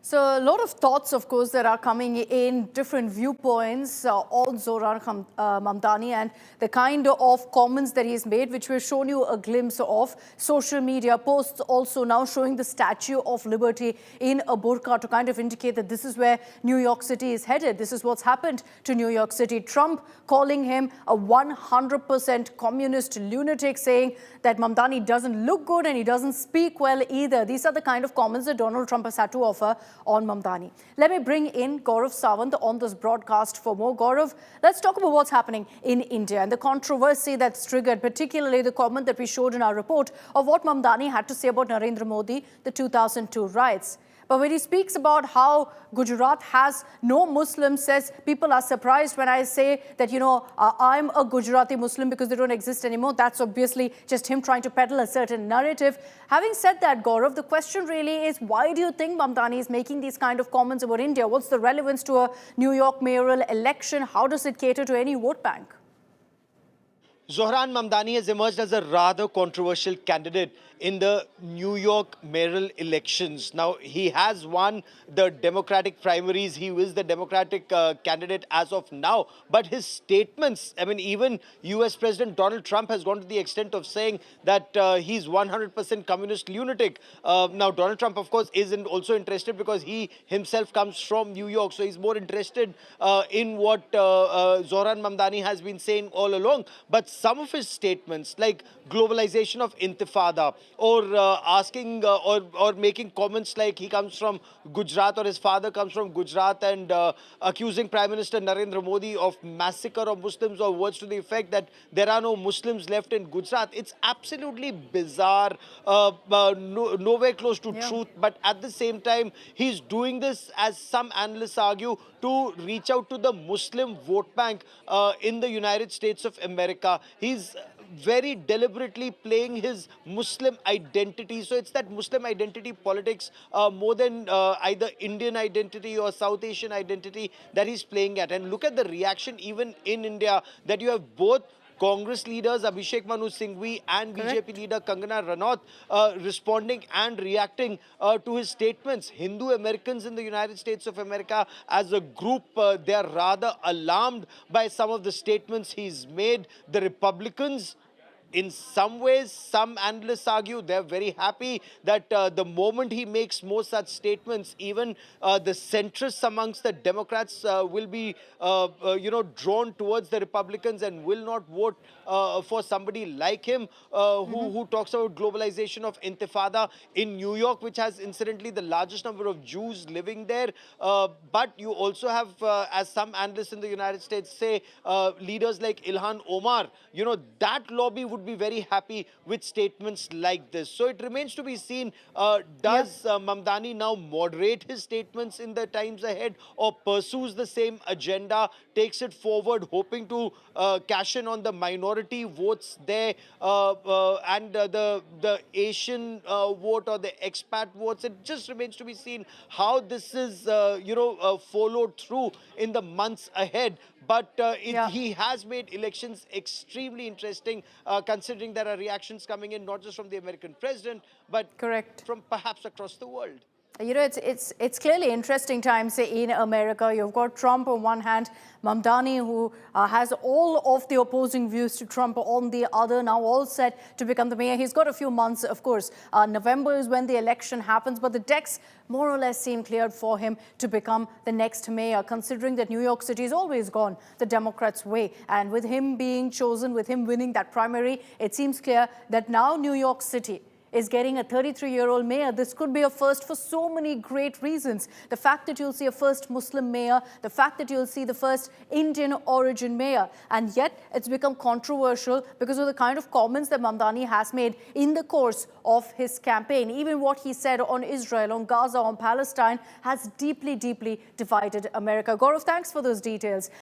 So a lot of thoughts, of course, that are coming in, different viewpoints on Zohran Mamdani and the kind of comments that he's made, which we've shown you a glimpse of. Social media posts also now showing the Statue of Liberty in a burqa to kind of indicate that this is where New York City is headed. This is what's happened to New York City. Trump calling him a 100% communist lunatic, saying that Mamdani doesn't look good and he doesn't speak well either. These are the kind of comments that Donald Trump has had to offer on Mamdani. Let me bring in Gaurav Sawant on this broadcast for more. Gaurav, let's talk about what's happening in India and the controversy that's triggered, particularly the comment that we showed in our report of what Mamdani had to say about Narendra Modi, the 2002 riots. But when he speaks about how Gujarat has no Muslims, says people are surprised when I say that, I'm a Gujarati Muslim because they don't exist anymore. That's obviously just him trying to peddle a certain narrative. Having said that, Gaurav, the question really is, why do you think Mamdani is making these kind of comments about India? What's the relevance to a New York mayoral election? How does it cater to any vote bank? Zohran Mamdani has emerged as a rather controversial candidate in the New York mayoral elections. Now, he has won the Democratic primaries. He is the Democratic candidate as of now. But his statements, even US President Donald Trump has gone to the extent of saying that he's 100% communist lunatic. Now, Donald Trump, of course, isn't also interested because he himself comes from New York. So he's more interested in what Zohran Mamdani has been saying all along. But some of his statements, like globalization of intifada, or asking or making comments like he comes from Gujarat or his father comes from Gujarat, and accusing Prime Minister Narendra Modi of massacre of Muslims, or words to the effect that there are no Muslims left in Gujarat. It's absolutely bizarre, nowhere close to truth. But at the same time, he's doing this, as some analysts argue, to reach out to the Muslim vote bank in the United States of America. He's very deliberately playing his Muslim identity. So it's that Muslim identity politics more than either Indian identity or South Asian identity that he's playing at. And look at the reaction even in India, that you have both Congress leaders Abhishek Manu Singhvi and BJP leader Kangana Ranaut responding and reacting to his statements. Hindu Americans in the United States of America as a group, they are rather alarmed by some of the statements he's made. The Republicans, in some ways, some analysts argue they're very happy that the moment he makes more such statements, even the centrists amongst the Democrats will be, drawn towards the Republicans and will not vote for somebody like him who talks about globalization of intifada in New York, which has incidentally the largest number of Jews living there. But you also have, as some analysts in the United States say, leaders like Ilhan Omar, that lobby would be very happy with statements like this. So it remains to be seen, does Mamdani now moderate his statements in the times ahead, or pursues the same agenda, takes it forward, hoping to cash in on the minority votes there and the Asian vote or the expat votes. It just remains to be seen how this is, followed through in the months ahead. But he has made elections extremely interesting, considering there are reactions coming in not just from the American president, but from perhaps across the world. It's clearly interesting times in America. You've got Trump on one hand, Mamdani, who has all of the opposing views to Trump on the other, now all set to become the mayor. He's got a few months, of course. November is when the election happens, but the decks more or less seem cleared for him to become the next mayor, considering that New York City has always gone the Democrats' way. And with him being chosen, with him winning that primary, it seems clear that now New York City is getting a 33-year-old mayor. This could be a first for so many great reasons. The fact that you'll see a first Muslim mayor, the fact that you'll see the first Indian origin mayor. And yet it's become controversial because of the kind of comments that Mamdani has made in the course of his campaign. Even what he said on Israel, on Gaza, on Palestine has deeply, deeply divided America. Gaurav, thanks for those details.